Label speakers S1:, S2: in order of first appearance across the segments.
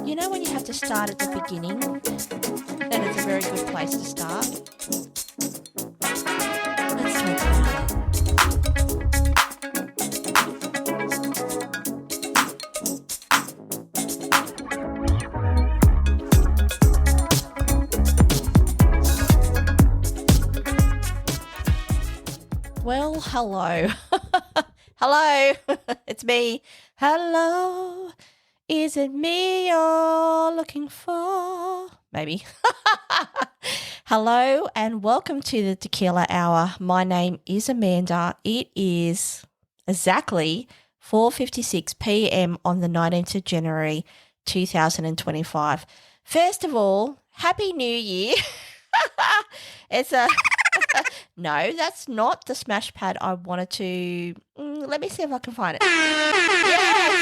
S1: You know when you have to start at the beginning, then it's a very good place to start. Let's talk about it. Well, hello. Hello. It's me. Hello. Is it me you're looking for? Maybe. Hello and welcome to the Tequila Hour. My name is Amanda. It is exactly 4:56 p.m. on the 19th of January 2025. First of all, Happy New Year. It's a no, that's not the smash pad I wanted to. Let me see if I can find it. Yes!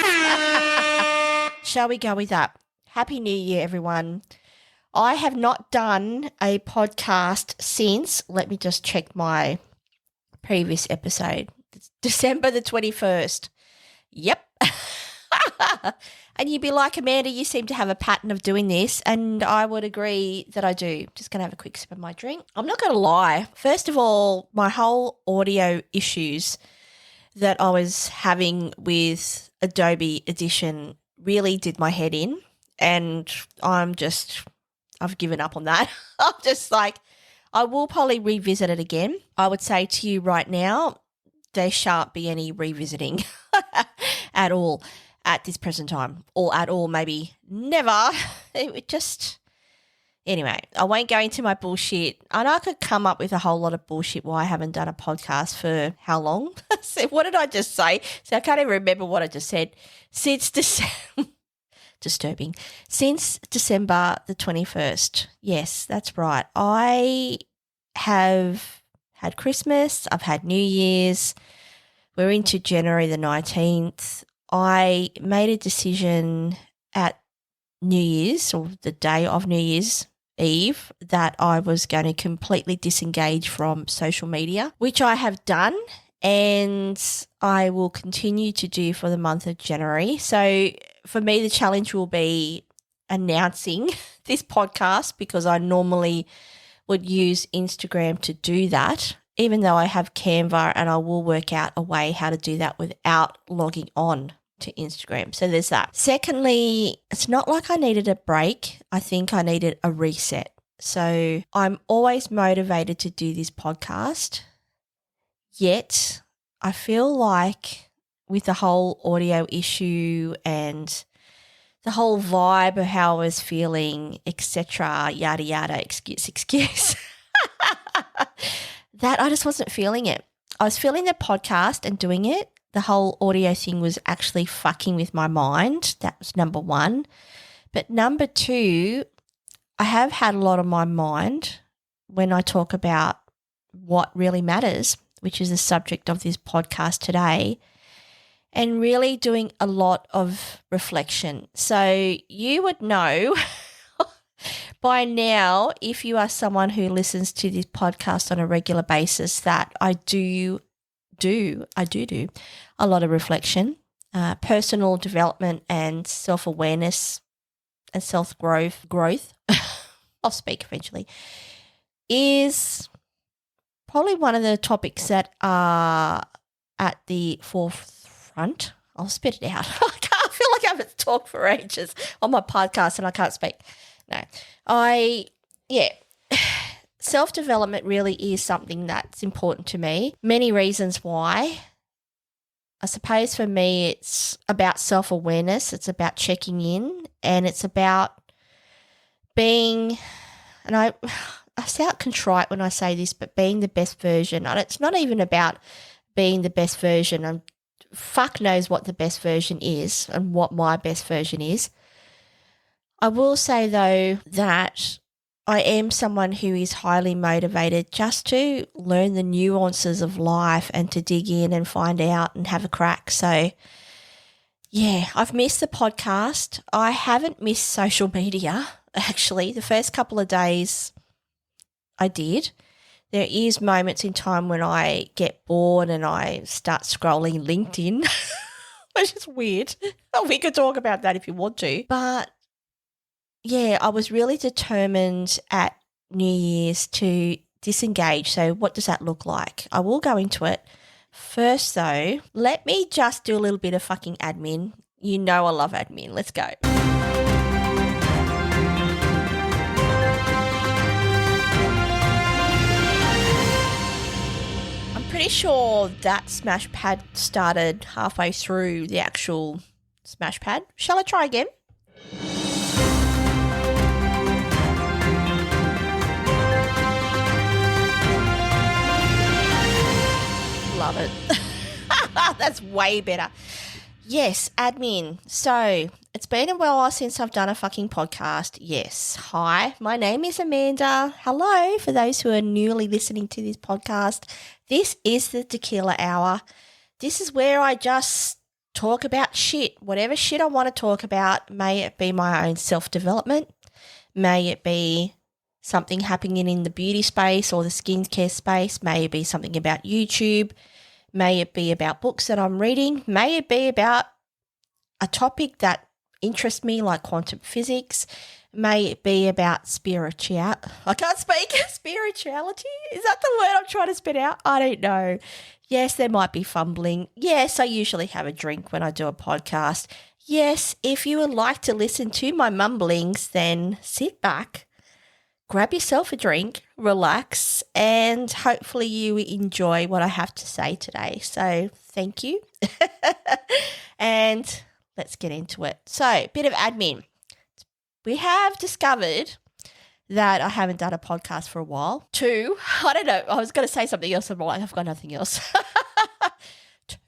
S1: Shall we go with that? Happy New Year, everyone. I have not done a podcast since, let me just check my previous episode, it's December the 21st. Yep. And you'd be like, Amanda, you seem to have a pattern of doing this, and I would agree that I do. Just going to have a quick sip of my drink. I'm not going to lie. First of all, my whole audio issues that I was having with Adobe Audition really did my head in, and I've given up on that. I'm just like, I will probably revisit it again. I would say to you right now, there shan't be any revisiting at all at this present time, or at all, maybe never. It would just, anyway, I won't go into my bullshit. And I could come up with a whole lot of bullshit why I haven't done a podcast for how long? So what did I just say? So I can't even remember what I just said. Since December, disturbing. Since December the 21st. Yes, that's right. I have had Christmas. I've had New Year's. We're into January the 19th. I made a decision at New Year's, or the day of New Year's Eve, that I was going to completely disengage from social media, which I have done and I will continue to do for the month of January. So for me, the challenge will be announcing this podcast, because I normally would use Instagram to do that, even though I have Canva, and I will work out a way how to do that without logging on to Instagram. So there's that. Secondly, it's not like I needed a break. I think I needed a reset. So I'm always motivated to do this podcast, yet I feel like with the whole audio issue and the whole vibe of how I was feeling, etc., yada, yada, excuse, that I just wasn't feeling it. I was feeling the podcast and doing it. The whole audio thing was actually fucking with my mind. That was number one. But number two, I have had a lot on my mind when I talk about what really matters, which is the subject of this podcast today, and really doing a lot of reflection. So you would know by now, if you are someone who listens to this podcast on a regular basis, that I do a lot of reflection, personal development and self-awareness and self-growth, I'll speak eventually, is probably one of the topics that are at the forefront. I'll spit it out. I feel like I haven't talked for ages on my podcast and I can't speak. No, self-development really is something that's important to me. Many reasons why. I suppose for me it's about self-awareness, it's about checking in, and it's about being, and I sound contrite when I say this, but being the best version. And it's not even about being the best version. And fuck knows what the best version is and what my best version is. I will say, though, that I am someone who is highly motivated just to learn the nuances of life and to dig in and find out and have a crack. So, yeah, I've missed the podcast. I haven't missed social media, actually. The first couple of days I did. There is moments in time when I get bored and I start scrolling LinkedIn, which is weird. We could talk about that if you want to. But I was really determined at New Year's to disengage. So what does that look like? I will go into it. First, though, let me just do a little bit of fucking admin. You know I love admin. Let's go. I'm pretty sure that smash pad started halfway through the actual smash pad. Shall I try again? Love it. That's way better. Yes, admin. So it's been a while since I've done a fucking podcast. Yes. Hi, my name is Amanda. Hello, for those who are newly listening to this podcast. This is the Tequila Hour. This is where I just talk about shit. Whatever shit I want to talk about, may it be my own self-development, may it be something happening in the beauty space or the skincare space, may it be something about YouTube, may it be about books that I'm reading, may it be about a topic that interests me like quantum physics, may it be about spirituality. I can't speak. Spirituality? Is that the word I'm trying to spit out? I don't know. Yes, there might be fumbling. Yes, I usually have a drink when I do a podcast. Yes, if you would like to listen to my mumblings, then sit back, grab yourself a drink, relax, and hopefully you enjoy what I have to say today. So thank you. And let's get into it. So, bit of admin. We have discovered that I haven't done a podcast for a while. 2, I don't know. I was going to say something else. I'm like, I've got nothing else.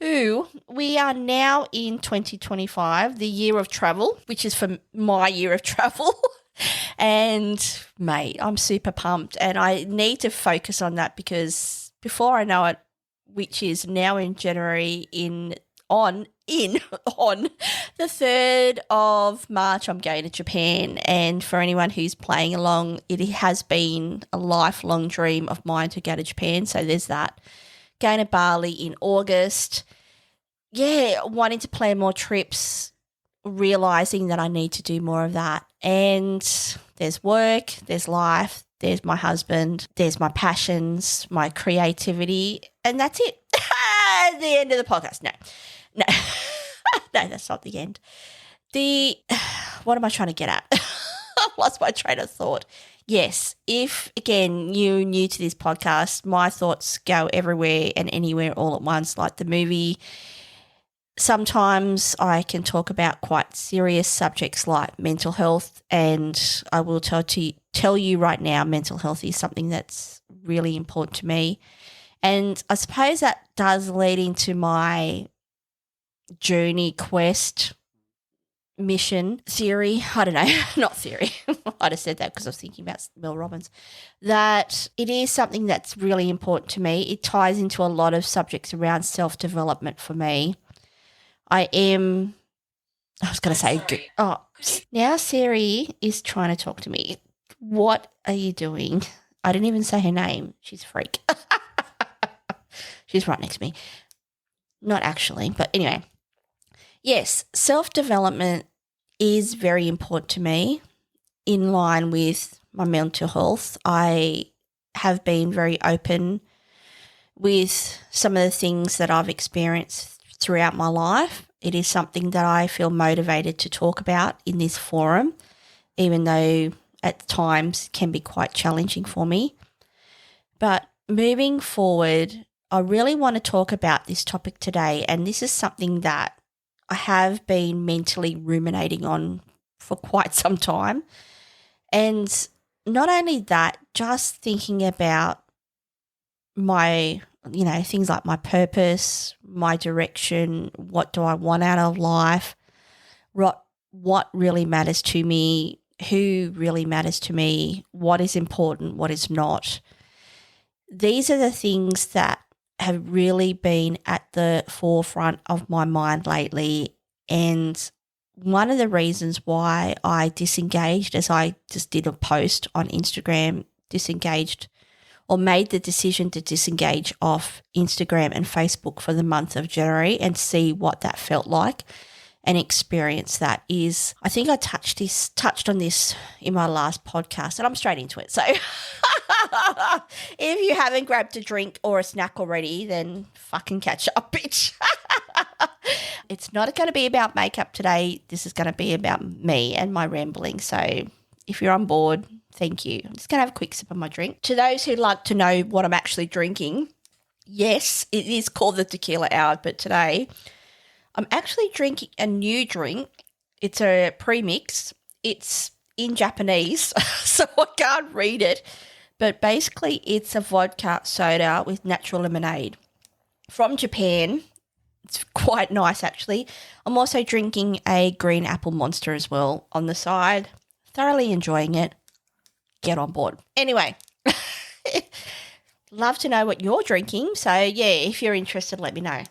S1: 2, we are now in 2025, the year of travel, which is for my year of travel. And, mate, I'm super pumped. And I need to focus on that because before I know it, which is now in January, on the 3rd of March, I'm going to Japan. And for anyone who's playing along, it has been a lifelong dream of mine to go to Japan. So there's that. Going to Bali in August. Yeah, wanting to plan more trips, realizing that I need to do more of that. And there's work, there's life, there's my husband, there's my passions, my creativity, and that's it. The end of the podcast. No. No, that's not the end. What am I trying to get at? I lost my train of thought. Yes, if, again, you're new to this podcast, my thoughts go everywhere and anywhere all at once, like the movie. Sometimes I can talk about quite serious subjects like mental health, and I will tell you right now, mental health is something that's really important to me. And I suppose that does lead into my journey, quest, mission, theory. I don't know, not theory. I just said that because I was thinking about Mel Robbins. That it is something that's really important to me. It ties into a lot of subjects around self-development for me. I was going to say, now Siri is trying to talk to me. What are you doing? I didn't even say her name. She's a freak. She's right next to me. Not actually, but anyway. Yes, self-development is very important to me in line with my mental health. I have been very open with some of the things that I've experienced throughout my life. It is something that I feel motivated to talk about in this forum, even though at times can be quite challenging for me. But moving forward, I really want to talk about this topic today, and this is something that I have been mentally ruminating on for quite some time. And not only that, just thinking about my, things like my purpose, my direction, what do I want out of life, what really matters to me, who really matters to me, what is important, what is not. These are the things that have really been at the forefront of my mind lately. And one of the reasons why I disengaged, as I just did a post on Instagram, made the decision to disengage off Instagram and Facebook for the month of January and see what that felt like and experience that is, I think I touched on this in my last podcast, and I'm straight into it. So if you haven't grabbed a drink or a snack already, then fucking catch up, bitch. It's not going to be about makeup today. This is going to be about me and my rambling. So if you're on board, thank you. I'm just going to have a quick sip of my drink. To those who like to know what I'm actually drinking, yes, it is called the Tequila Hour, but today I'm actually drinking a new drink. It's a premix. It's in Japanese, so I can't read it. But basically it's a vodka soda with natural lemonade from Japan. It's quite nice, actually. I'm also drinking a green apple monster as well on the side. Thoroughly enjoying it. Get on board. Anyway, love to know what you're drinking. So, yeah, if you're interested, let me know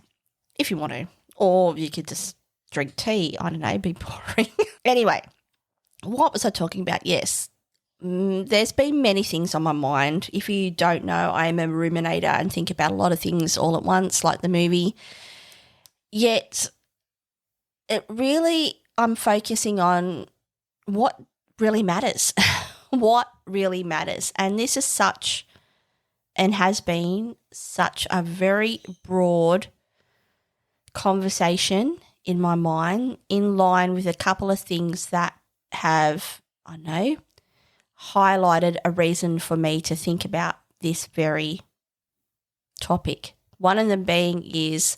S1: if you want to. Or you could just drink tea. I don't know, be boring. Anyway, what was I talking about? Yes, there's been many things on my mind. If you don't know, I am a ruminator and think about a lot of things all at once, like the movie. Yet, I'm focusing on what really matters. What really matters. And this is such, and has been such a very broad conversation in my mind, in line with a couple of things that have, I know, highlighted a reason for me to think about this very topic. One of them being is,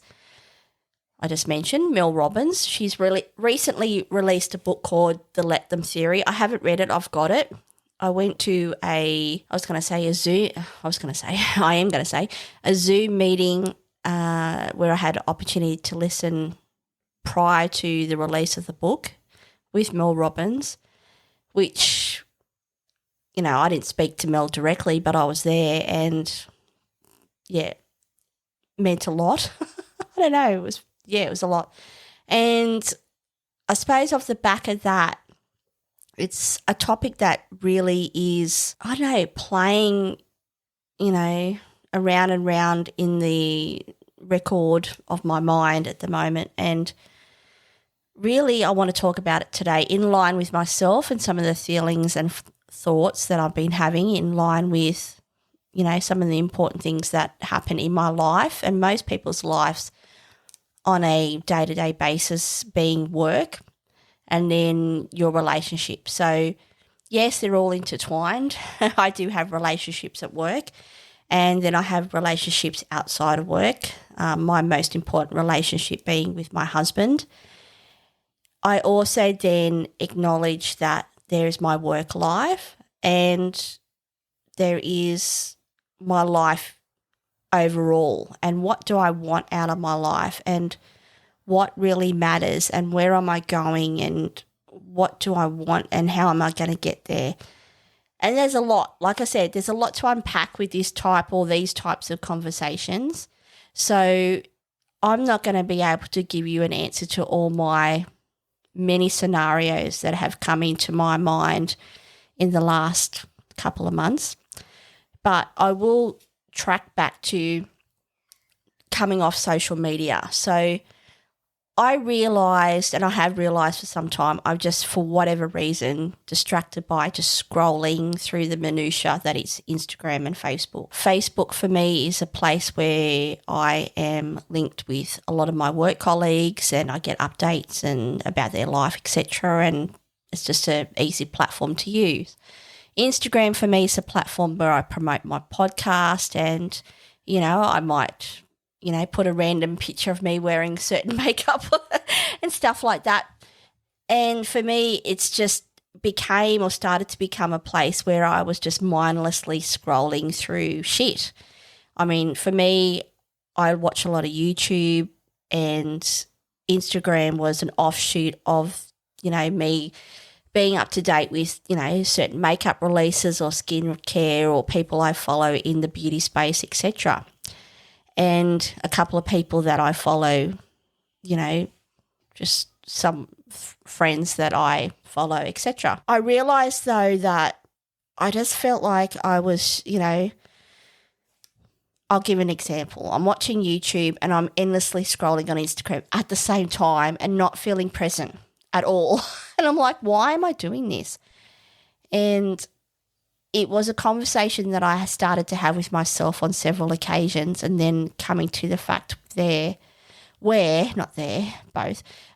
S1: I just mentioned Mel Robbins. She's really recently released a book called The Let Them Theory. I haven't read it. I've got it. I went to a Zoom meeting where I had an opportunity to listen prior to the release of the book with Mel Robbins, which, you know, I didn't speak to Mel directly, but I was there and, yeah, meant a lot. I don't know. It was a lot. And I suppose off the back of that, it's a topic that really is, I don't know, playing, you know, around and round in the record of my mind at the moment. And really I want to talk about it today in line with myself and some of the feelings and thoughts that I've been having, in line with, you know, some of the important things that happen in my life and most people's lives on a day-to-day basis, being work and then your relationship. So, yes, they're all intertwined. I do have relationships at work, and then I have relationships outside of work, my most important relationship being with my husband. I also then acknowledge that there is my work life and there is my life overall, and what do I want out of my life, and what really matters, and where am I going, and what do I want, and how am I going to get there. And there's a lot, like I said, there's a lot to unpack with these types of conversations. So I'm not going to be able to give you an answer to all my many scenarios that have come into my mind in the last couple of months, but I will track back to coming off social media. So I realised, and I have realised for some time, I've just, for whatever reason, distracted by just scrolling through the minutiae that is Instagram and Facebook. Facebook for me is a place where I am linked with a lot of my work colleagues and I get updates and about their life, etc. And it's just an easy platform to use. Instagram for me is a platform where I promote my podcast and, you know, I might, you know, put a random picture of me wearing certain makeup and stuff like that. And for me, it's just started to become a place where I was just mindlessly scrolling through shit. I mean, for me, I watch a lot of YouTube, and Instagram was an offshoot of, you know, me being up to date with, you know, certain makeup releases or skincare or people I follow in the beauty space, etc. And a couple of people that I follow, you know, just some friends that I follow, etc. I realised, though, that I just felt like I was, you know, I'll give an example. I'm watching YouTube and I'm endlessly scrolling on Instagram at the same time and not feeling present at all. And I'm like, why am I doing this? And it was a conversation that I started to have with myself on several occasions, and then coming to the fact both,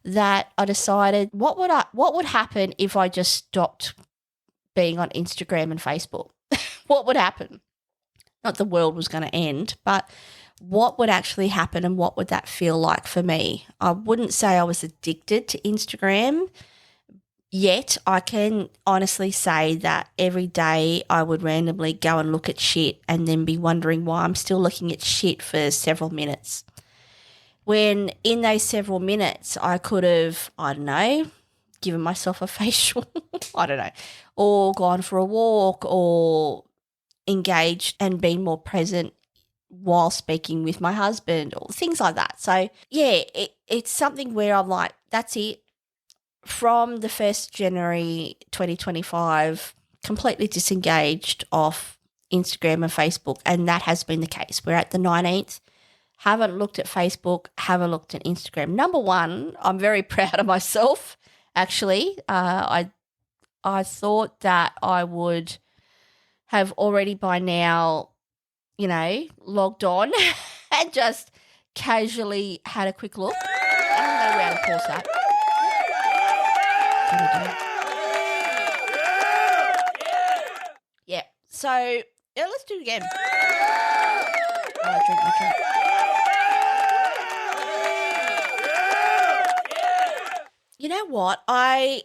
S1: that I decided what would happen if I just stopped being on Instagram and Facebook? What would happen? Not the world was going to end, but what would actually happen and what would that feel like for me? I wouldn't say I was addicted to Instagram, yet I can honestly say that every day I would randomly go and look at shit and then be wondering why I'm still looking at shit for several minutes. When in those several minutes I could have, I don't know, given myself a facial, I don't know, or gone for a walk or engaged and been more present while speaking with my husband or things like that. So, yeah, it's something where I'm like, that's it. From the 1st January 2025, completely disengaged off Instagram and Facebook, and that has been the case. We're at the 19th. Haven't looked at Facebook, haven't looked at Instagram. Number one, I'm very proud of myself, actually. I thought that I would have already by now, logged on and just casually had a quick look. I'm going to round and pause that. Yeah. So, yeah, let's do it again. Drink my drink. You know what? I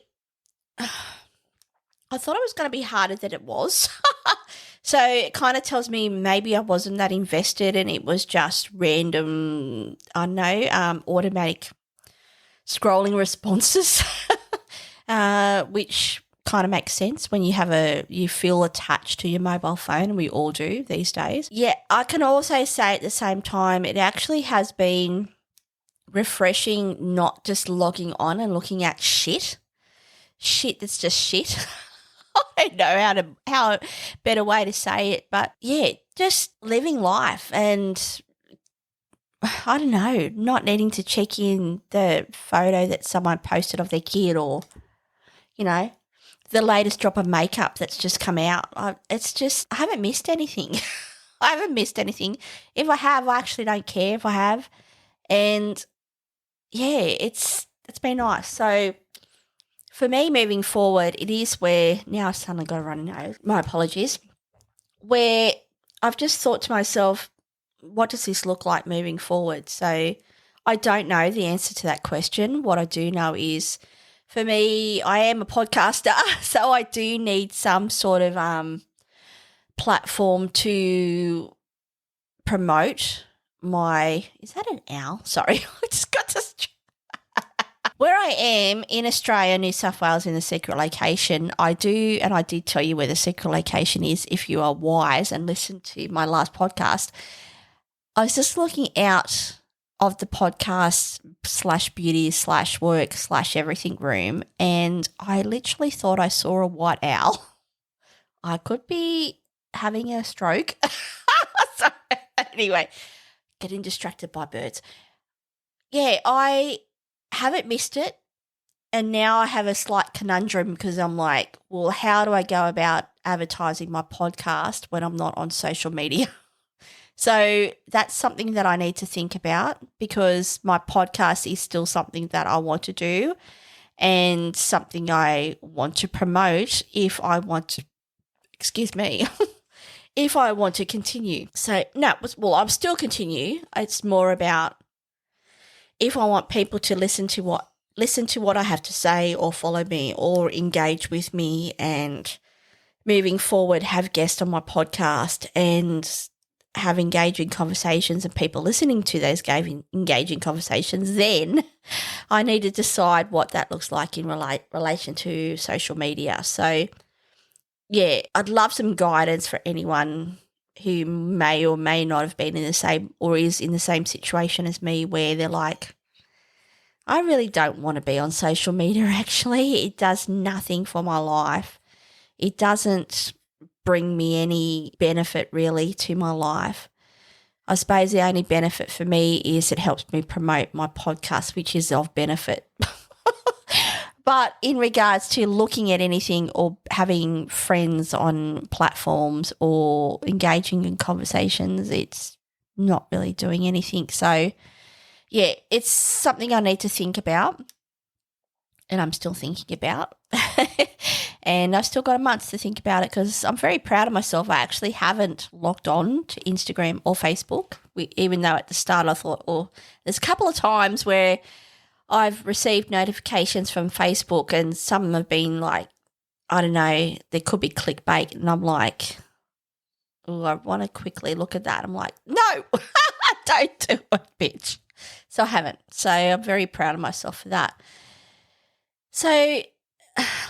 S1: thought it was going to be harder than it was. So it kind of tells me maybe I wasn't that invested and it was just random, I don't know, automatic scrolling responses, which kind of makes sense when you feel attached to your mobile phone, and we all do these days. Yeah, I can also say at the same time, it actually has been refreshing not just logging on and looking at shit that's just shit. I don't know how better way to say it, but yeah, just living life and I don't know, not needing to check in the photo that someone posted of their kid or, the latest drop of makeup that's just come out. I haven't missed anything. I haven't missed anything. If I have, I actually don't care if I have. And yeah, it's been nice. So for me moving forward, it is where now I've suddenly got a runny nose. My apologies. Where I've just thought to myself, what does this look like moving forward? So I don't know the answer to that question. What I do know is, for me, I am a podcaster, so I do need some sort of platform to promote my. Is that an owl? Sorry, I just got to. Where I am in Australia, New South Wales, in the secret location, I did tell you where the secret location is if you are wise and listen to my last podcast. I was just looking out of the podcast /beauty/work/everything room, and I literally thought I saw a white owl. I could be having a stroke. So, anyway, getting distracted by birds. Yeah, I haven't missed it, and now I have a slight conundrum because I'm like, well, how do I go about advertising my podcast when I'm not on social media? So that's something that I need to think about, because my podcast is still something that I want to do and something I want to promote if I want to, if I want to continue. So I'm still continue. It's more about if I want people to listen to what I have to say or follow me or engage with me and moving forward have guests on my podcast and have engaging conversations and people listening to those engaging conversations, then I need to decide what that looks like in relation to social media. So, yeah, I'd love some guidance for anyone who may or may not have been in the same or is in the same situation as me where they're like, I really don't want to be on social media, actually. It does nothing for my life. It doesn't bring me any benefit really to my life. I suppose the only benefit for me is it helps me promote my podcast, which is of benefit. But in regards to looking at anything or having friends on platforms or engaging in conversations, it's not really doing anything. So, yeah, it's something I need to think about, and I'm still thinking about. And I've still got a month to think about it because I'm very proud of myself. I actually haven't logged on to Instagram or Facebook, even though at the start I thought, oh, there's a couple of times where I've received notifications from Facebook and some have been like, I don't know, there could be clickbait. And I'm like, oh, I want to quickly look at that. I'm like, no, don't do it, bitch. So I haven't. So I'm very proud of myself for that. So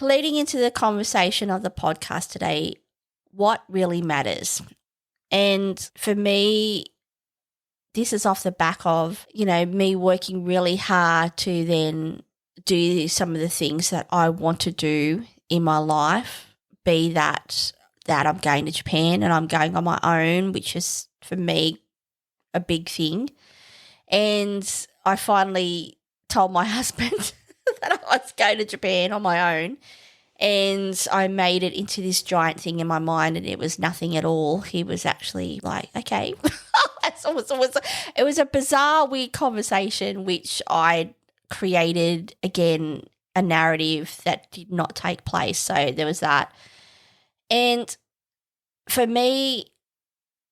S1: leading into the conversation of the podcast today, what really matters? And for me, this is off the back of, me working really hard to then do some of the things that I want to do in my life, be that I'm going to Japan and I'm going on my own, which is for me a big thing. And I finally told my husband that I was going to Japan on my own, and I made it into this giant thing in my mind, and it was nothing at all. He was actually like, okay. It was a bizarre, weird conversation, which I created, again, a narrative that did not take place. So there was that. And for me,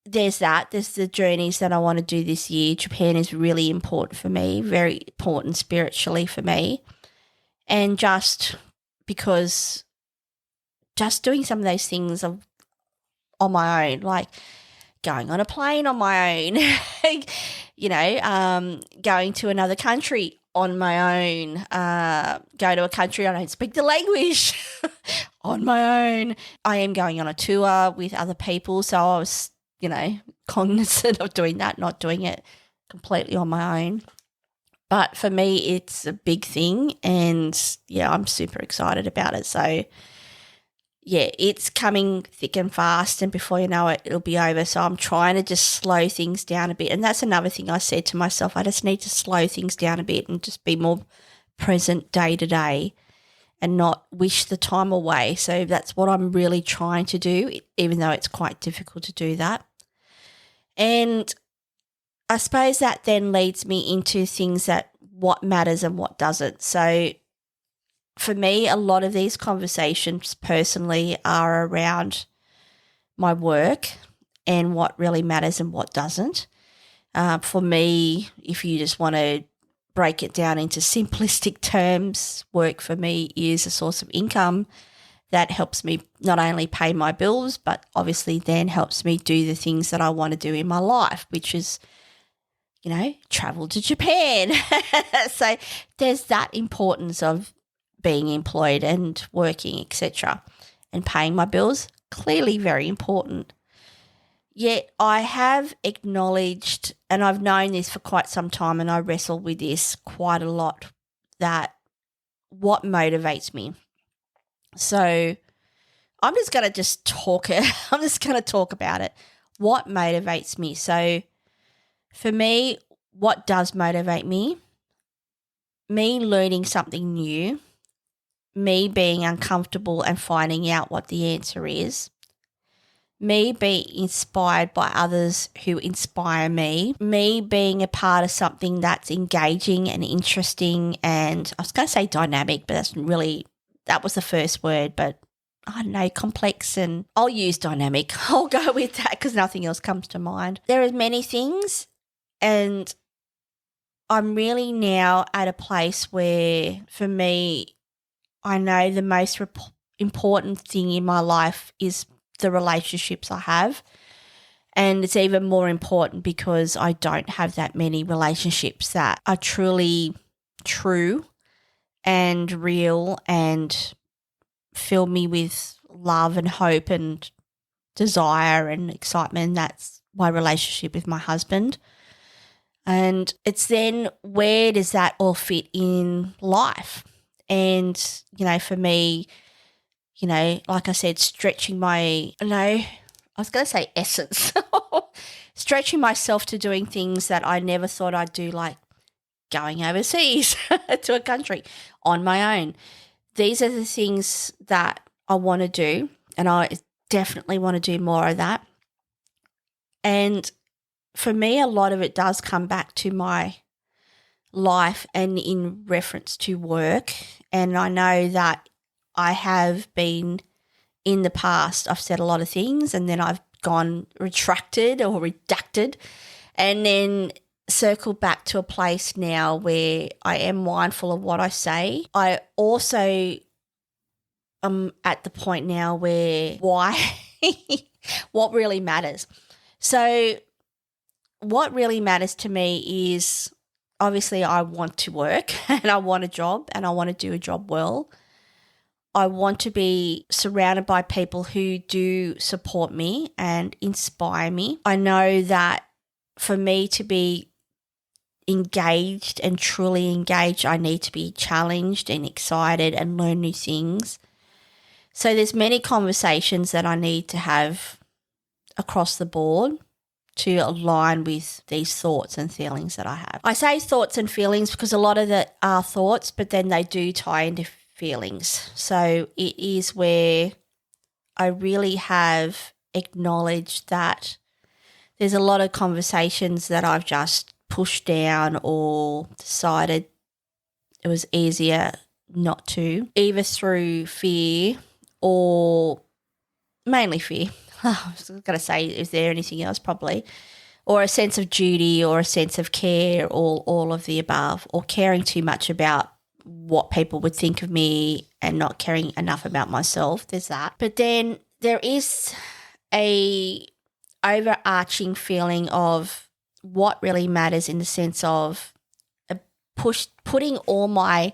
S1: there's that. There's the journeys that I want to do this year. Japan is really important for me, very important spiritually for me. And just because just doing some of those things on my own, like going on a plane on my own, going to another country on my own, go to a country I don't speak the language on my own. I am going on a tour with other people, so I was, cognizant of doing that, not doing it completely on my own. But for me, it's a big thing, and, yeah, I'm super excited about it. So, yeah, it's coming thick and fast, and before you know it, it'll be over. So I'm trying to just slow things down a bit. And that's another thing I said to myself. I just need to slow things down a bit and just be more present day to day and not wish the time away. So that's what I'm really trying to do, even though it's quite difficult to do that. And I suppose that then leads me into things that what matters and what doesn't. So for me, a lot of these conversations personally are around my work and what really matters and what doesn't. For me, if you just want to break it down into simplistic terms, work for me is a source of income that helps me not only pay my bills, but obviously then helps me do the things that I want to do in my life, which is, travel to Japan. So there's that importance of being employed and working, etc., and paying my bills, clearly very important. Yet I have acknowledged, and I've known this for quite some time, and I wrestle with this quite a lot, that what motivates me. So I'm just going to talk about it. What motivates me? So for me, what does motivate me? Me learning something new, me being uncomfortable and finding out what the answer is, me being inspired by others who inspire me being a part of something that's engaging and interesting, and I was going to say dynamic, but that was the first word, but I don't know, complex, and I'll use dynamic. I'll go with that because nothing else comes to mind. There are many things, and I'm really now at a place where, for me, I know the most important thing in my life is the relationships I have. And it's even more important because I don't have that many relationships that are truly true and real and fill me with love and hope and desire and excitement. That's my relationship with my husband. And it's then, where does that all fit in life? And, for me, like I said, stretching my, I was going to say essence, stretching myself to doing things that I never thought I'd do, like going overseas to a country on my own. These are the things that I want to do, and I definitely want to do more of that. And for me, a lot of it does come back to my life and in reference to work. And I know that I have been in the past, I've said a lot of things and then I've gone retracted or redacted and then circled back to a place now where I am mindful of what I say. I also am at the point now where what really matters. So what really matters to me is obviously I want to work and I want a job and I want to do a job well. I want to be surrounded by people who do support me and inspire me. I know that for me to be engaged and truly engaged, I need to be challenged and excited and learn new things. So there's many conversations that I need to have across the board to align with these thoughts and feelings that I have. I say thoughts and feelings because a lot of it are thoughts, but then they do tie into feelings. So it is where I really have acknowledged that there's a lot of conversations that I've just pushed down or decided it was easier not to, either through fear or mainly fear. I was going to say, is there anything else? Probably. Or a sense of duty or a sense of care or all of the above, or caring too much about what people would think of me and not caring enough about myself. There's that. But then there is a overarching feeling of what really matters in the sense of putting all my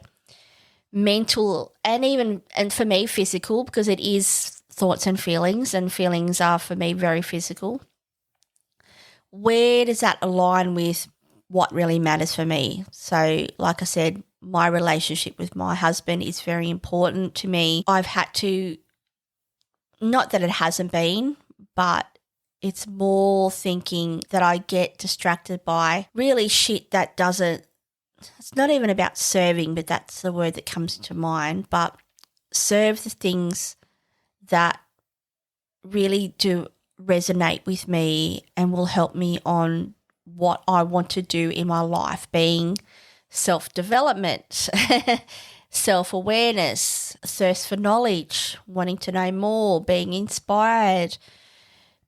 S1: mental and for me physical, because it is thoughts and feelings are for me very physical. Where does that align with what really matters for me? So like I said, my relationship with my husband is very important to me. I've had to, not that it hasn't been, but it's more thinking that I get distracted by really shit that doesn't, it's not even about serving, but that's the word that comes to mind, but serve the things that really do resonate with me and will help me on what I want to do in my life, being self-development, self-awareness, thirst for knowledge, wanting to know more, being inspired,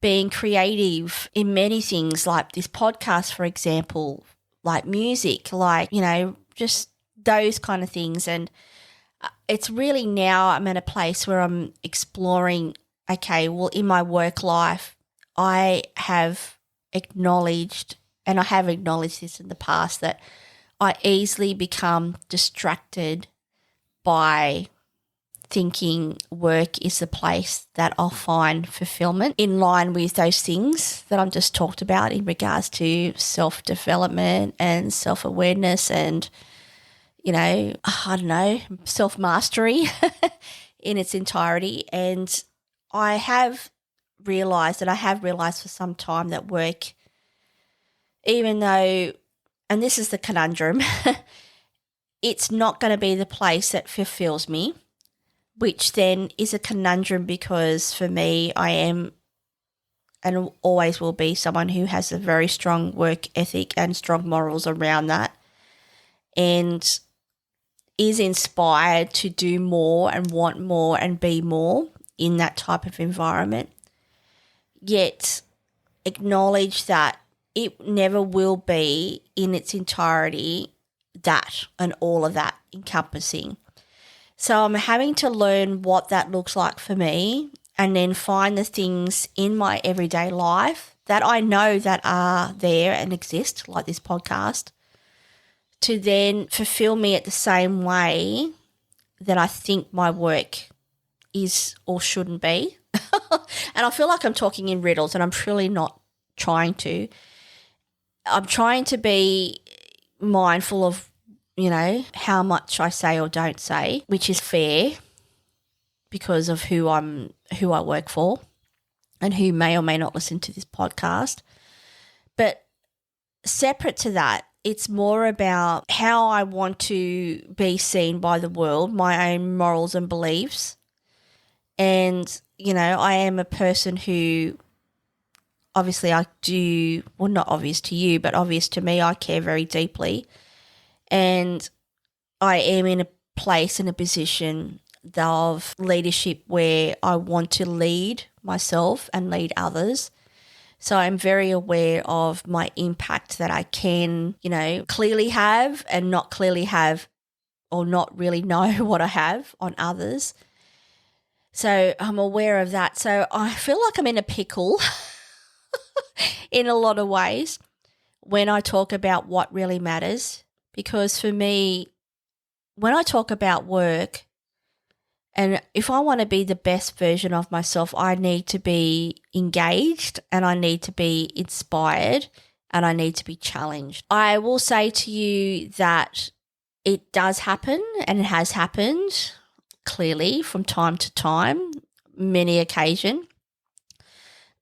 S1: being creative in many things like this podcast, for example, like music, like, just those kind of things. And it's really now I'm at a place where I'm exploring, okay, well, in my work life, I have acknowledged, and I have acknowledged this in the past, that I easily become distracted by thinking work is the place that I'll find fulfillment in line with those things that I've just talked about in regards to self-development and self-awareness and, self-mastery in its entirety. And I have realised for some time that work, even though, and this is the conundrum, it's not going to be the place that fulfills me, which then is a conundrum because for me, I am and always will be someone who has a very strong work ethic and strong morals around that and is inspired to do more and want more and be more in that type of environment, yet acknowledge that it never will be in its entirety that and all of that encompassing. So I'm having to learn what that looks like for me and then find the things in my everyday life that I know that are there and exist, like this podcast, to then fulfill me at the same way that I think my work is or shouldn't be. And I feel like I'm talking in riddles and I'm truly not trying to. I'm trying to be mindful of how much I say or don't say, which is fair because of who I work for and who may or may not listen to this podcast. separate to that, it's more about how I want to be seen by the world, my own morals and beliefs. And, I am a person who obviously I do, well, not obvious to you, but obvious to me, I care very deeply. And I am in a place, in a position of leadership where I want to lead myself and lead others. So I'm very aware of my impact that I can, clearly have and not clearly have, or not really know what I have on others. So I'm aware of that. So I feel like I'm in a pickle in a lot of ways when I talk about what really matters. Because for me, when I talk about work, and if I want to be the best version of myself, I need to be engaged and I need to be inspired and I need to be challenged. I will say to you that it does happen and it has happened clearly from time to time, many occasions.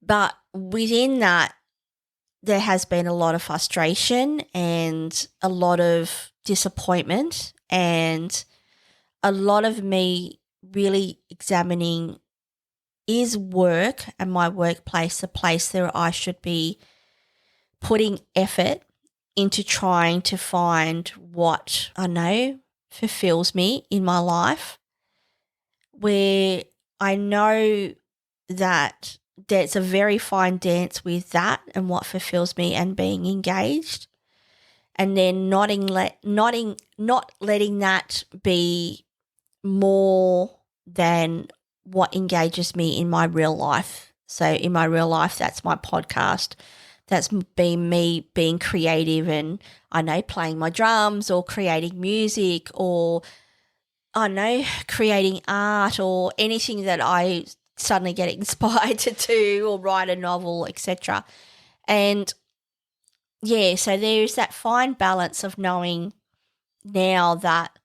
S1: But within that, there has been a lot of frustration and a lot of disappointment and a lot of me really examining, is work and my workplace a place where I should be putting effort into trying to find what I know fulfills me in my life, where I know that there's a very fine dance with that and what fulfills me and being engaged, and then not letting that be more than what engages me in my real life. So in my real life, that's my podcast. That's been me being creative and, I know, playing my drums or creating music or, I know, creating art or anything that I suddenly get inspired to do, or write a novel, etc. And, yeah, so there's that fine balance of knowing now that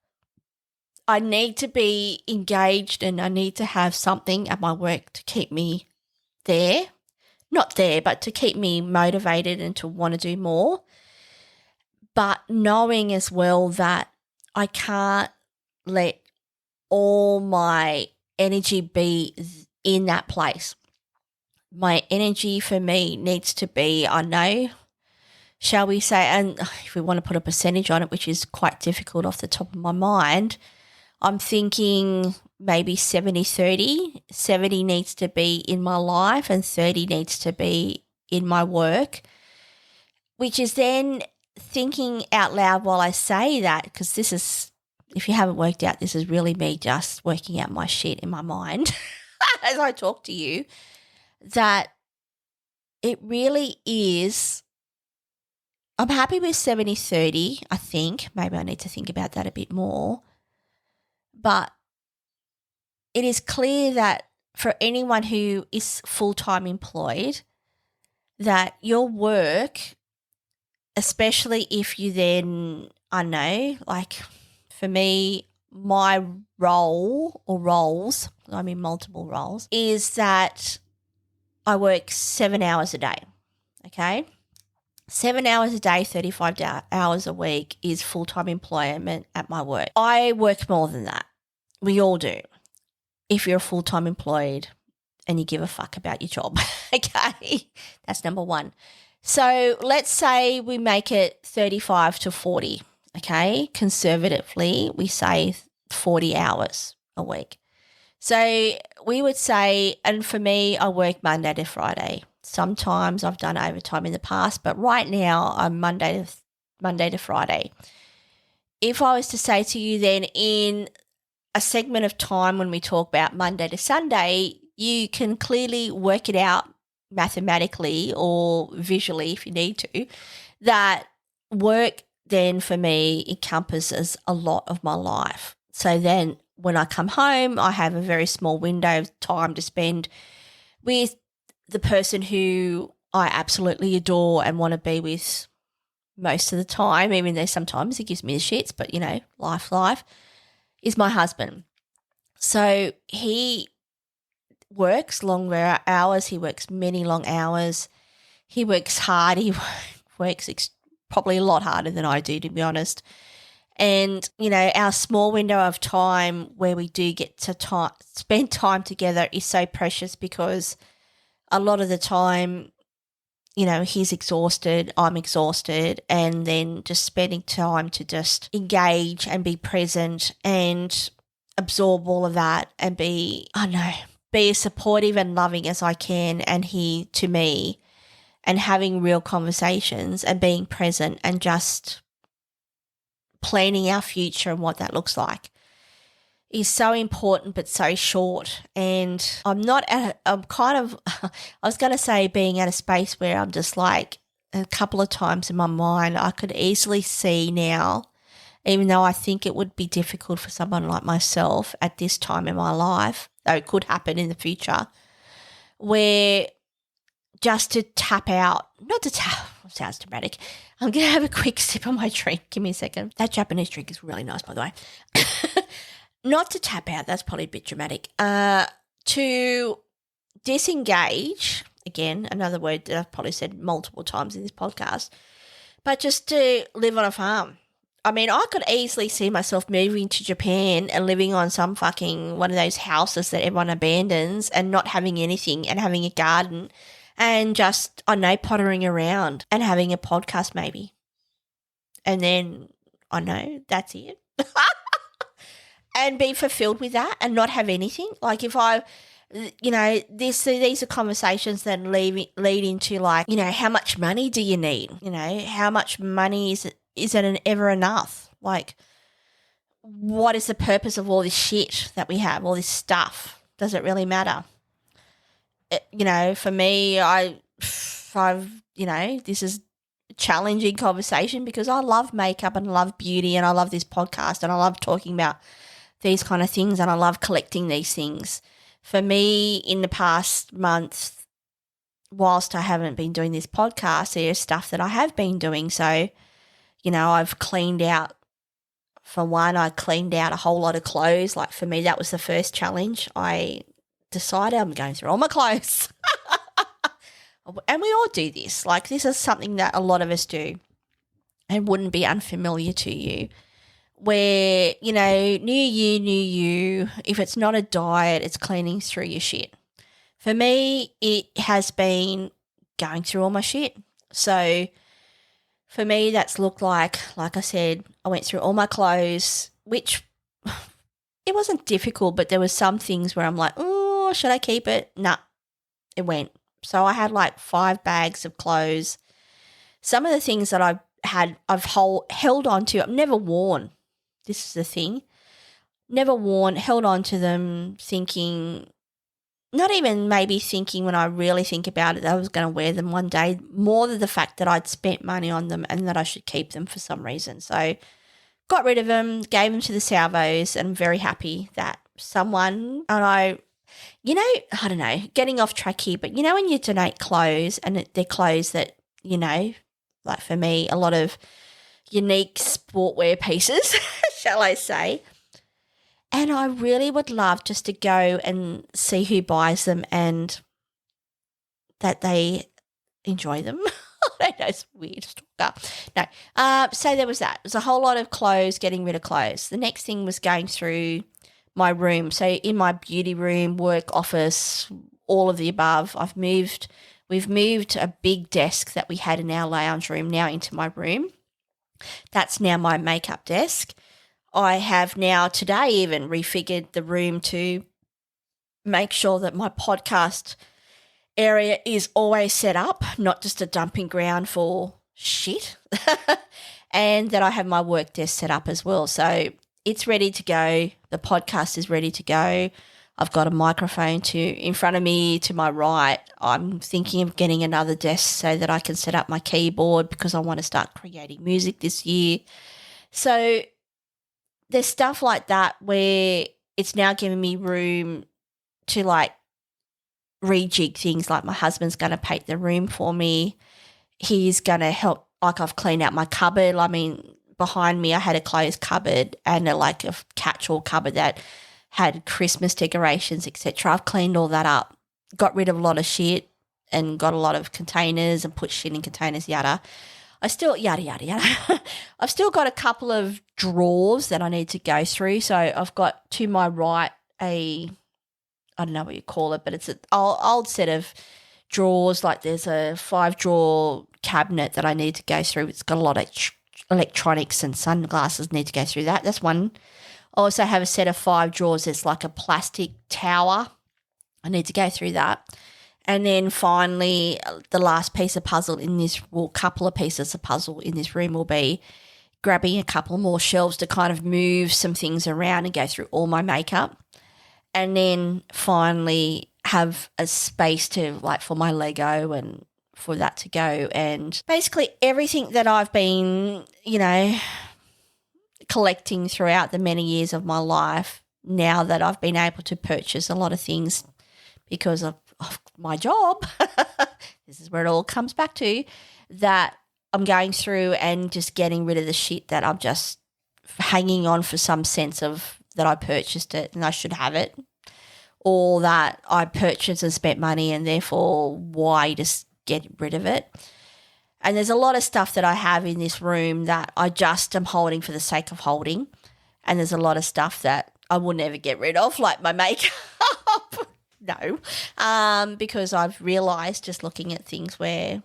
S1: I need to be engaged and I need to have something at my work to keep me there. Not there, but to keep me motivated and to want to do more. But knowing as well that I can't let all my energy be in that place. My energy for me needs to be, I know, shall we say, and if we want to put a percentage on it, which is quite difficult off the top of my mind, I'm thinking maybe 70-30. 70 needs to be in my life and 30 needs to be in my work, which is then thinking out loud while I say that, because this is, if you haven't worked out, this is really me just working out my shit in my mind as I talk to you, that it really is, I'm happy with 70-30, I think. Maybe I need to think about that a bit more. But it is clear that for anyone who is full-time employed, that your work, especially if you then, I know, like for me, my role or roles, I mean multiple roles, is that I work 7 hours a day, okay? 7 hours a day, 35 hours a week is full-time employment at my work. I work more than that. We all do. If you're full-time employed and you give a fuck about your job, okay? That's number one. So let's say we make it 35 to 40, okay? Conservatively, we say 40 hours a week. So we would say, and for me, I work Monday to Friday. Sometimes I've done overtime in the past, but right now I'm Monday to Friday. If I was to say to you then in a segment of time when we talk about Monday to Sunday, you can clearly work it out mathematically or visually if you need to, that work then for me encompasses a lot of my life. So then when I come home, I have a very small window of time to spend with the person who I absolutely adore and want to be with most of the time, even though sometimes he gives me the shits, but, life, is my husband. So he works long hours. He works many long hours. He works hard. He works probably a lot harder than I do, to be honest. And, you know, our small window of time where we do get to spend time together is so precious, because a lot of the time, you know, he's exhausted, I'm exhausted, and then just spending time to just engage and be present and absorb all of that and be as supportive and loving as I can, and he to me, and having real conversations and being present and just planning our future and what that looks like is so important, but so short. And I'm kind of, I was going to say being at a space where I'm just like, a couple of times in my mind, I could easily see now, even though I think it would be difficult for someone like myself at this time in my life, though it could happen in the future, where just to tap out, not to tap, sounds dramatic. I'm going to have a quick sip of my drink. Give me a second. That Japanese drink is really nice, by the way. Not to tap out, that's probably a bit dramatic. To disengage, again, another word that I've probably said multiple times in this podcast, but just to live on a farm. I mean, I could easily see myself moving to Japan and living on some fucking one of those houses that everyone abandons and not having anything and having a garden and just, I know, pottering around and having a podcast maybe. And then, I know, that's it. And be fulfilled with that and not have anything. Like if I, you know, these are conversations that lead into like, you know, how much money do you need? You know, how much money is it ever enough? Like, what is the purpose of all this shit that we have, all this stuff? Does it really matter? You know, for me, I've, you know, this is a challenging conversation because I love makeup and love beauty and I love this podcast and I love talking about these kind of things and I love collecting these things. For me, in the past month, whilst I haven't been doing this podcast, there's stuff that I have been doing. So, you know, I've cleaned out, for one, I cleaned out a whole lot of clothes. Like for me, that was the first challenge. I decided I'm going through all my clothes. And we all do this. Like this is something that a lot of us do and wouldn't be unfamiliar to you. Where, you know, new year, new you, if it's not a diet, it's cleaning through your shit. For me, it has been going through all my shit. So for me, that's looked like I said, I went through all my clothes, which it wasn't difficult, but there was some things where I'm like, oh, should I keep it? Nah, it went. So I had like 5 bags of clothes. Some of the things that I've held on to, I've never worn. This is the thing. Never worn, held on to them thinking, not even maybe thinking when I really think about it that I was going to wear them one day, more than the fact that I'd spent money on them and that I should keep them for some reason. So got rid of them, gave them to the salvos, and I'm very happy that someone, and I don't know, getting off track here, but you know when you donate clothes and they're clothes that, you know, like for me, a lot of unique sportwear pieces, shall I say. And I really would love just to go and see who buys them and that they enjoy them. I don't know, it's weird. No. So there was that. It was a whole lot of clothes, getting rid of clothes. The next thing was going through my room. So in my beauty room, work, office, all of the above, we've moved a big desk that we had in our lounge room now into my room. That's now my makeup desk. I have now today even refigured the room to make sure that my podcast area is always set up, not just a dumping ground for shit, and that I have my work desk set up as well. So it's ready to go. The podcast is ready to go. I've got a microphone in front of me to my right. I'm thinking of getting another desk so that I can set up my keyboard because I want to start creating music this year. So there's stuff like that where it's now giving me room to like rejig things. Like my husband's going to paint the room for me. He's going to help. Like I've cleaned out my cupboard. I mean, behind me I had a closed cupboard and a catch-all cupboard that had Christmas decorations, etc. I've cleaned all that up, got rid of a lot of shit and got a lot of containers and put shit in containers, yada. I still, yada, yada, yada. I've still got a couple of drawers that I need to go through. So I've got to my right I don't know what you call it, but it's an old set of drawers. Like there's a 5-drawer cabinet that I need to go through. It's got a lot of electronics and sunglasses need to go through that. That's one. I also have a set of 5 drawers. It's like a plastic tower. I need to go through that. And then finally, the last piece of puzzle in this, well, couple of pieces of puzzle in this room will be grabbing a couple more shelves to kind of move some things around and go through all my makeup. And then finally have a space to, like, for my Lego and for that to go. And basically everything that I've been, collecting throughout the many years of my life, now that I've been able to purchase a lot of things because of my job, this is where it all comes back to, that I'm going through and just getting rid of the shit that I'm just hanging on for some sense of that I purchased it and I should have it, or that I purchased and spent money and therefore why just get rid of it. And there's a lot of stuff that I have in this room that I just am holding for the sake of holding, and there's a lot of stuff that I will never get rid of, like my makeup. No, because I've realised just looking at things where,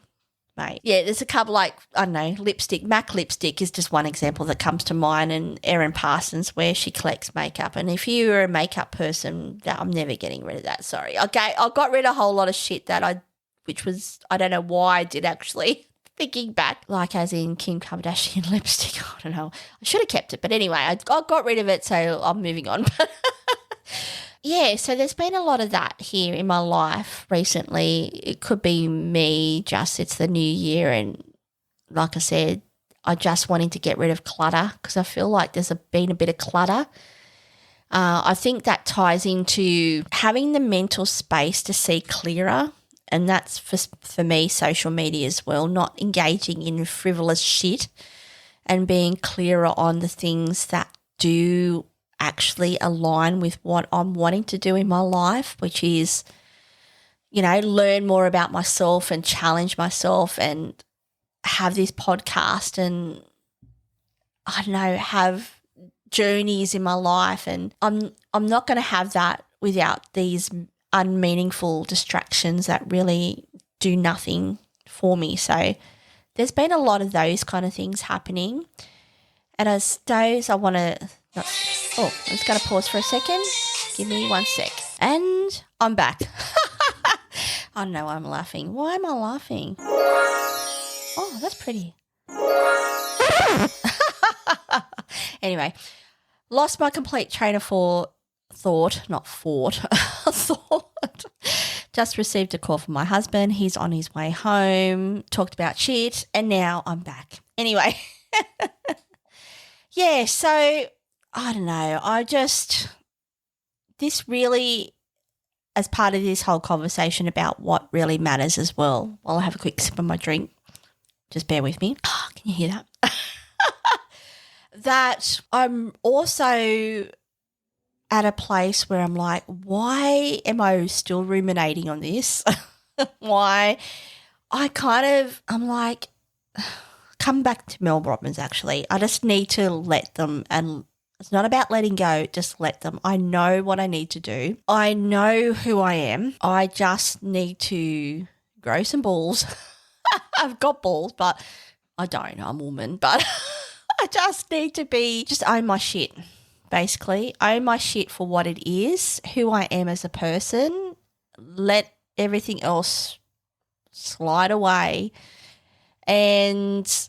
S1: mate, yeah, there's a couple, like, I don't know, lipstick. MAC lipstick is just one example that comes to mind, and Erin Parsons, where she collects makeup. And if you're a makeup person, I'm never getting rid of that, sorry. Okay, I got rid of a whole lot of shit which was, I don't know why I did actually, thinking back, like as in Kim Kardashian lipstick. I don't know. I should have kept it. But anyway, I got rid of it, so I'm moving on. Yeah, so there's been a lot of that here in my life recently. It could be me, just it's the new year, and like I said, I just wanting to get rid of clutter because I feel like there's been a bit of clutter. I think that ties into having the mental space to see clearer, and that's for me social media as well, not engaging in frivolous shit and being clearer on the things that do actually align with what I'm wanting to do in my life, which is, learn more about myself and challenge myself and have this podcast and, I don't know, have journeys in my life. And I'm not going to have that without these unmeaningful distractions that really do nothing for me. So there's been a lot of those kind of things happening. And as those, I want to... I'm just going to pause for a second. Give me 1 sec. And I'm back. I don't know why I'm laughing. Why am I laughing? Oh, that's pretty. Anyway, lost my complete train of thought. Just received a call from my husband. He's on his way home. Talked about shit. And now I'm back. Anyway. Yeah, so I don't know. This really, as part of this whole conversation about what really matters as well, while I have a quick sip of my drink, just bear with me. Oh, can you hear that? That I'm also at a place where I'm like, why am I still ruminating on this? Why? I'm like, come back to Mel Robbins actually. I just need to let them, and it's not about letting go, just let them. I know what I need to do. I know who I am. I just need to grow some balls. I've got balls, but I don't. I'm a woman, but I just need to just own my shit, basically. Own my shit for what it is, who I am as a person. Let everything else slide away and,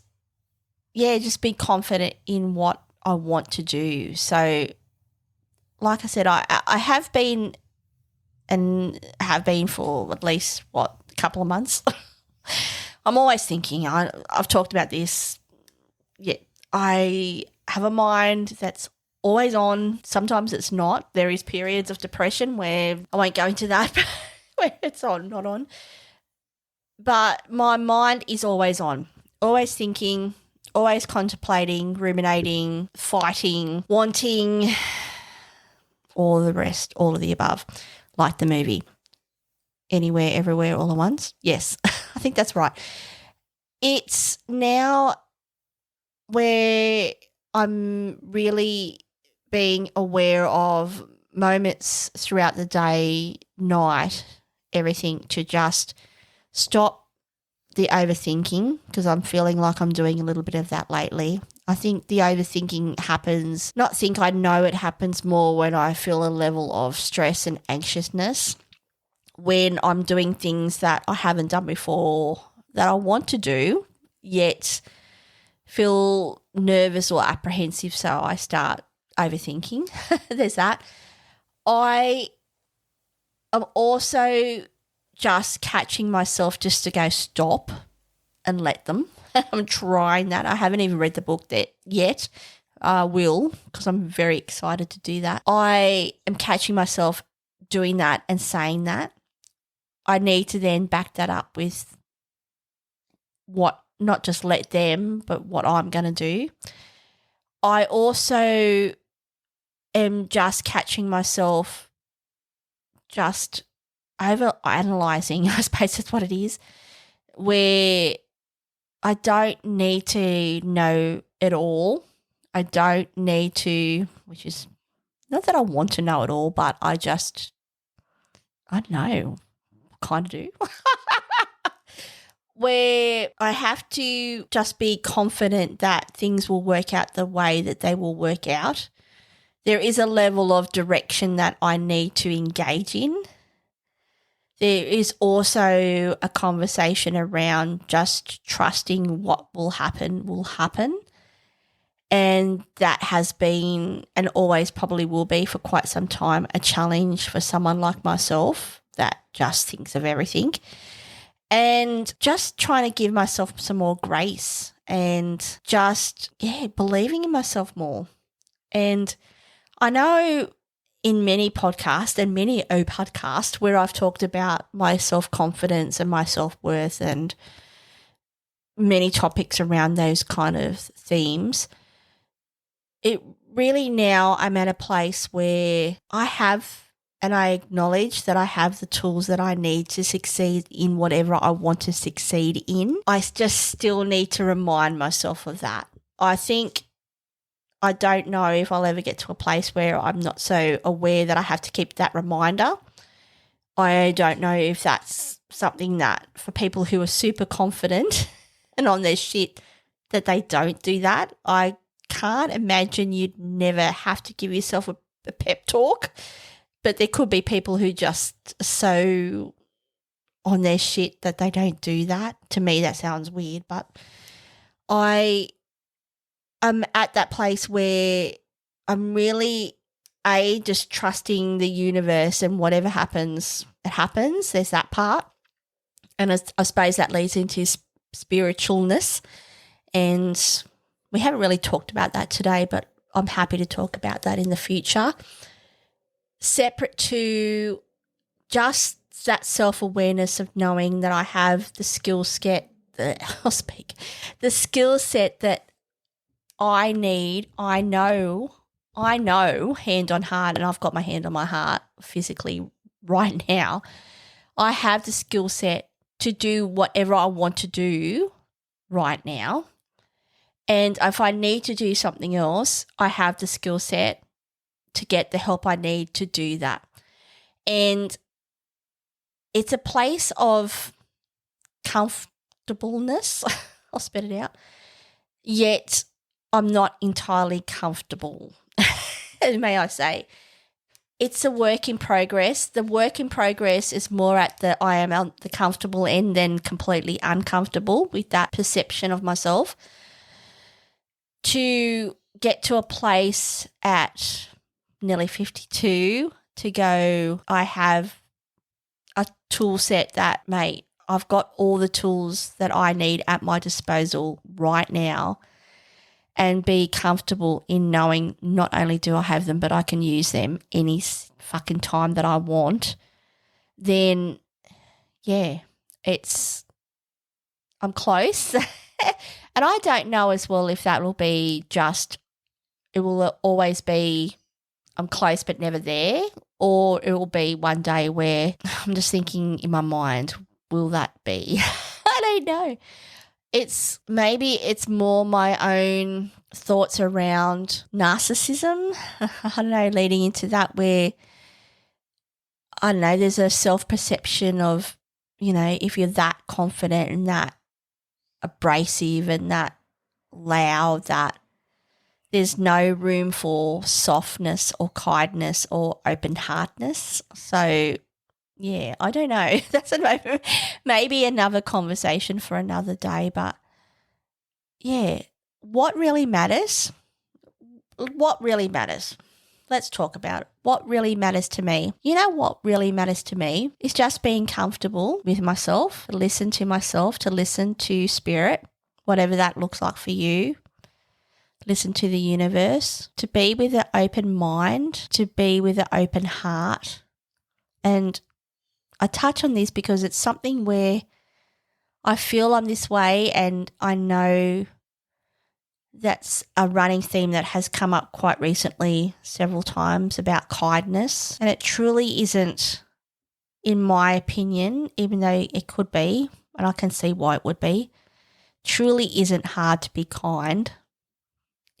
S1: yeah, just be confident in what I want to do. So, like I said, I have been and have been for at least, a couple of months. I'm always thinking, I've talked about this, yeah, I have a mind that's always on. Sometimes it's not. There is periods of depression where I won't go into that, where it's on, not on. But my mind is always on, always thinking, always contemplating, ruminating, fighting, wanting, all the rest, all of the above, like the movie. Anywhere, Everywhere, All at Once. Yes, I think that's right. it's now where I'm really being aware of moments throughout the day, night, everything, to just stop the overthinking, because I'm feeling like I'm doing a little bit of that lately. I think the overthinking happens, I know it happens more when I feel a level of stress and anxiousness, when I'm doing things that I haven't done before that I want to do, yet feel nervous or apprehensive, so I start overthinking. There's that. I am also just catching myself just to go stop and let them. I'm trying that. I haven't even read the book yet. I will, because I'm very excited to do that. I am catching myself doing that and saying that. I need to then back that up with what, not just let them, but what I'm going to do. I also am just catching myself just over analysing, I suppose that's what it is, where I don't need to know it all. I don't need to, which is not that I want to know it all, but I don't know, kind of do. Where I have to just be confident that things will work out the way that they will work out. There is a level of direction that I need to engage in. There is also a conversation around just trusting what will happen. And that has been, and always probably will be for quite some time, a challenge for someone like myself that just thinks of everything. And just trying to give myself some more grace and just, believing in myself more. And I know in many podcasts and many podcasts where I've talked about my self-confidence and my self-worth and many topics around those kind of themes, it really now I'm at a place where I have, and I acknowledge that I have the tools that I need to succeed in whatever I want to succeed in. I just still need to remind myself of that. I don't know if I'll ever get to a place where I'm not so aware that I have to keep that reminder. I don't know if that's something that for people who are super confident and on their shit that they don't do that. I can't imagine you'd never have to give yourself a pep talk, but there could be people who just are so on their shit that they don't do that. To me, that sounds weird, but I'm at that place where I'm really, just trusting the universe, and whatever happens, it happens. There's that part. And I suppose that leads into spiritualness. And we haven't really talked about that today, but I'm happy to talk about that in the future. Separate to just that self-awareness of knowing that I have the skill set that I need. I know hand on heart, and I've got my hand on my heart physically right now. I have the skill set to do whatever I want to do right now. And if I need to do something else, I have the skill set to get the help I need to do that. And it's a place of comfortableness. I'll spit it out. Yet I'm not entirely comfortable, may I say. It's a work in progress. The work in progress is more at I am at the comfortable end than completely uncomfortable with that perception of myself. To get to a place at nearly 52 to go, I have a tool set that, mate, I've got all the tools that I need at my disposal right now, and be comfortable in knowing not only do I have them, but I can use them any fucking time that I want, then, I'm close. And I don't know as well if that will be it will always be I'm close but never there, or it will be one day where I'm just thinking in my mind, will that be? I don't know. it's more my own thoughts around narcissism. I don't know, leading into that where, I don't know, there's a self-perception of, if you're that confident and that abrasive and that loud, that there's no room for softness or kindness or open-heartedness. So, yeah, I don't know. That's maybe another conversation for another day. But, yeah, what really matters? What really matters? Let's talk about it. What really matters to me? You know what really matters to me is just being comfortable with myself, listen to myself, to listen to spirit, whatever that looks like for you. Listen to the universe, to be with an open mind, to be with an open heart. And I touch on this because it's something where I feel I'm this way, and I know that's a running theme that has come up quite recently several times about kindness. And it truly isn't, in my opinion, even though it could be, and I can see why it would be, truly isn't hard to be kind.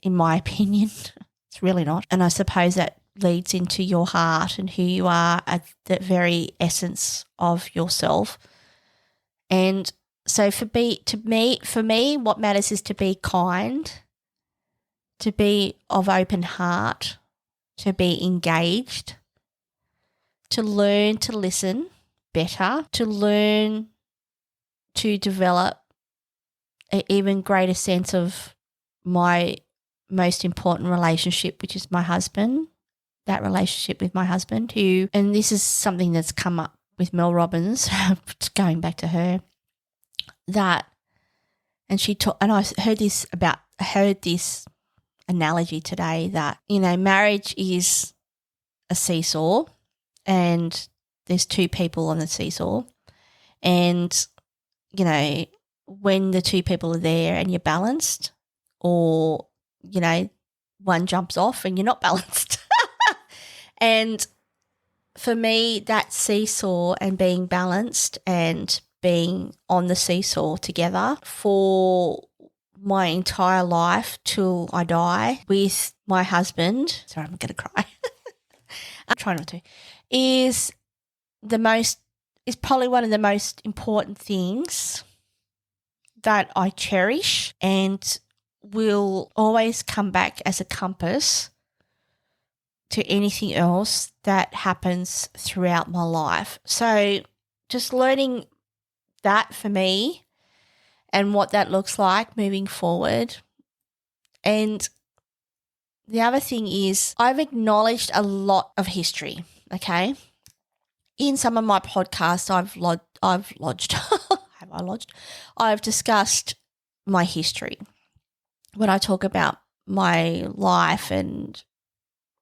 S1: In my opinion, it's really not. And I suppose that leads into your heart and who you are at the very essence of yourself. And so for me, what matters is to be kind, to be of open heart, to be engaged, to learn to listen better, to learn to develop an even greater sense of my most important relationship, which is my husband, that relationship with my husband and this is something that's come up with Mel Robbins, going back to her, and I heard this analogy today that, marriage is a seesaw and there's two people on the seesaw, and, when the two people are there and you're balanced, or one jumps off and you're not balanced. And for me, that seesaw and being balanced and being on the seesaw together for my entire life till I die with my husband, sorry, I'm going to cry. I'm trying not to, is probably one of the most important things that I cherish and will always come back as a compass to anything else that happens throughout my life. So just learning that for me and what that looks like moving forward. And the other thing is I've acknowledged a lot of history, okay? In some of my podcasts I've discussed my history. When I talk about my life and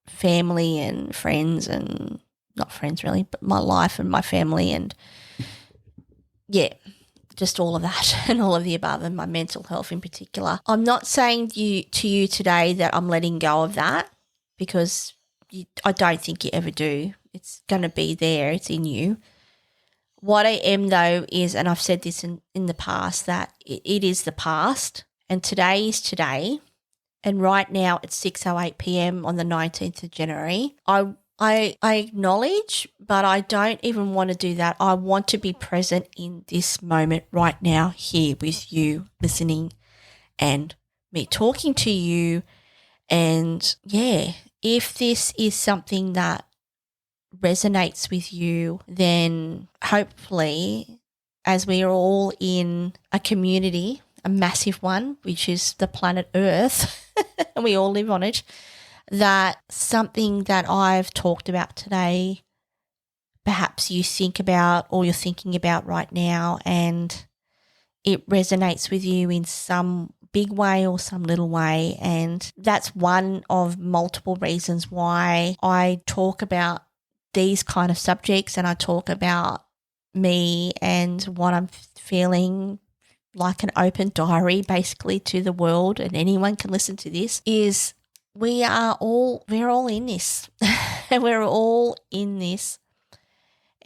S1: family and friends, and not friends really, but my life and my family, and just all of that and all of the above, and my mental health in particular. I'm not saying to you today that I'm letting go of that, because I don't think you ever do. It's going to be there. It's in you. What I am, though, is, and I've said this in the past, that it is the past and today is today. And right now it's 6:08 p.m. on the 19th of January. I acknowledge, but I don't even want to do that. I want to be present in this moment right now, here with you, listening and me talking to you. And if this is something that resonates with you, then hopefully, as we are all in a community, a massive one, which is the planet Earth, and we all live on it, that something that I've talked about today, perhaps you think about or you're thinking about right now, and it resonates with you in some big way or some little way. And that's one of multiple reasons why I talk about these kind of subjects, and I talk about me and what I'm feeling, like an open diary basically to the world, and anyone can listen to this, is we're all in this. And we're all in this.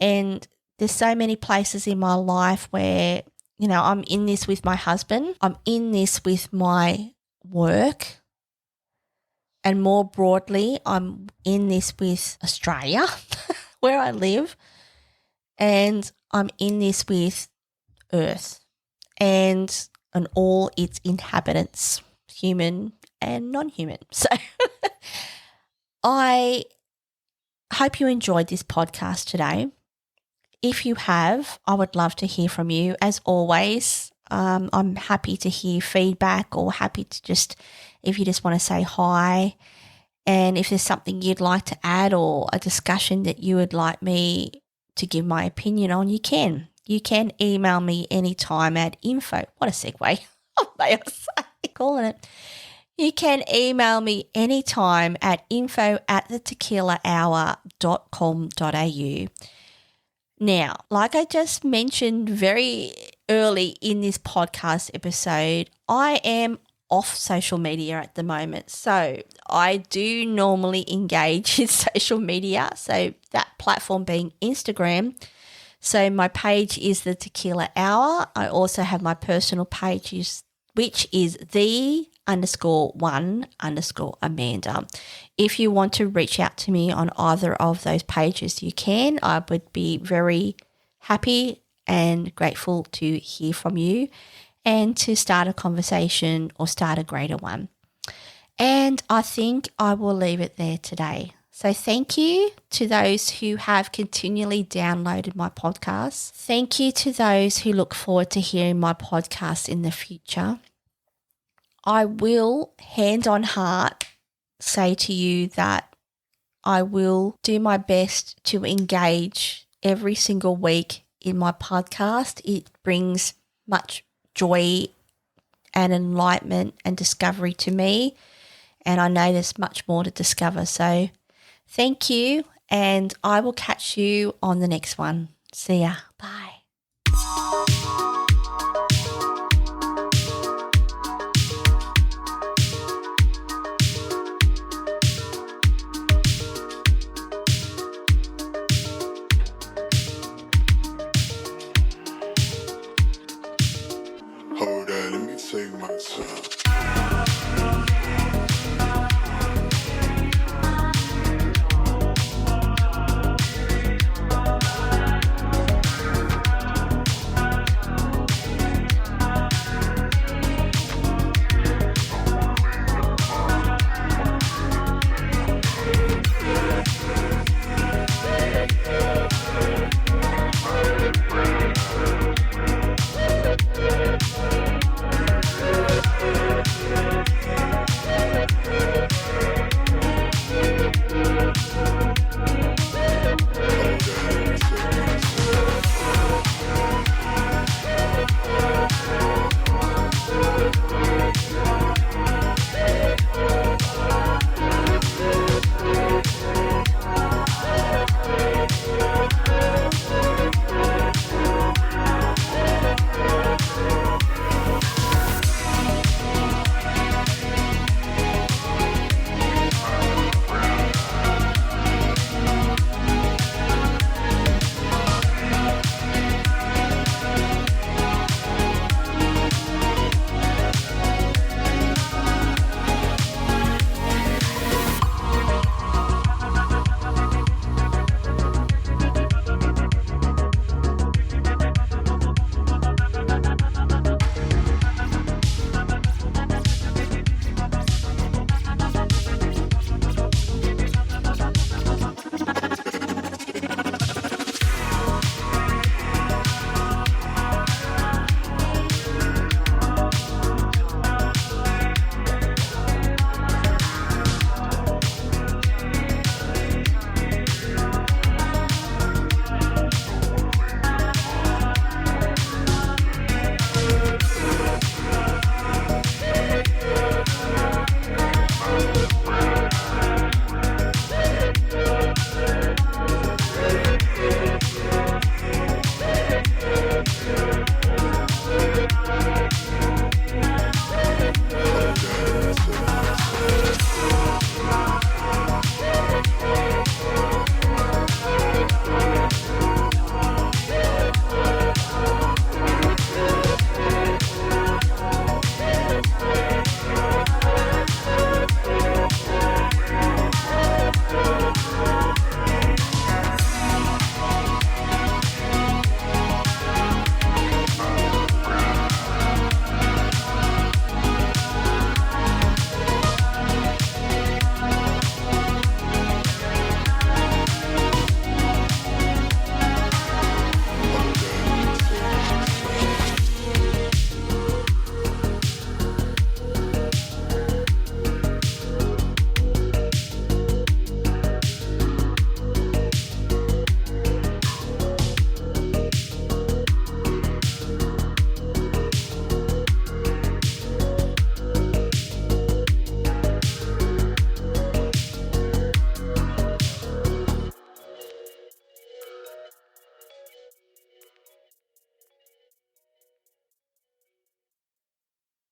S1: And there's so many places in my life where, I'm in this with my husband. I'm in this with my work. And more broadly, I'm in this with Australia, where I live. And I'm in this with Earth and all its inhabitants, human and non-human. So I hope you enjoyed this podcast today. If you have, I would love to hear from you. As always, I'm happy to hear feedback or happy to if you just want to say hi. And if there's something you'd like to add or a discussion that you would like me to give my opinion on, you can. You can email me anytime at info. What a segue. May I say, calling it. You can email me anytime at info@thetequilahour.com.au. Now, like I just mentioned very early in this podcast episode, I am off social media at the moment. So I do normally engage in social media, so that platform being Instagram. So my page is The Tequila Hour. I also have my personal page, which is _1_Amanda. If you want to reach out to me on either of those pages, you can. I would be very happy and grateful to hear from you and to start a conversation or start a greater one. And I think I will leave it there today. So thank you to those who have continually downloaded my podcast. Thank you to those who look forward to hearing my podcast in the future. I will, hand on heart, say to you that I will do my best to engage every single week in my podcast. It brings much joy and enlightenment and discovery to me, and I know there's much more to discover. So thank you, and I will catch you on the next one. See ya. Bye.
S2: Hold on, let me take my time.